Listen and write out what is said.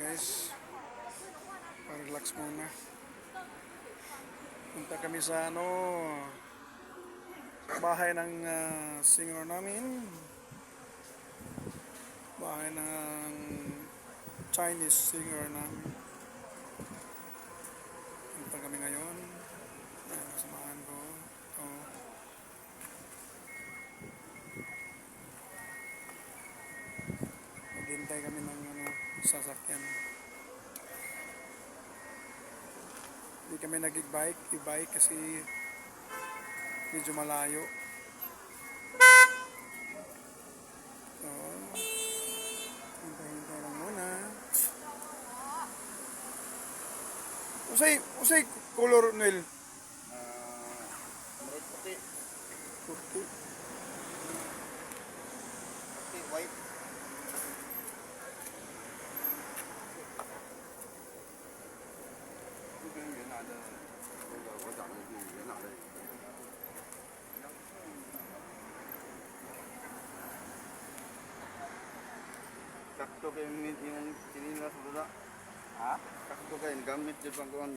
guys, pa-relax muna. Punta kami sa bahay ng singer namin. Bahay ng Chinese singer namin. Punta kami ngayon. Ayan, kasamahan ko. Ito. Maghintay kami ng sasakyan. Hindi kami nag-e-bike kasi medyo malayo. So, hintay lang muna. Usay color Noel? Puti. Puti. Puti, white. Kakto kayo yung chinilas mo na. Ha? Kakto kayo gamit yung pangkuhan.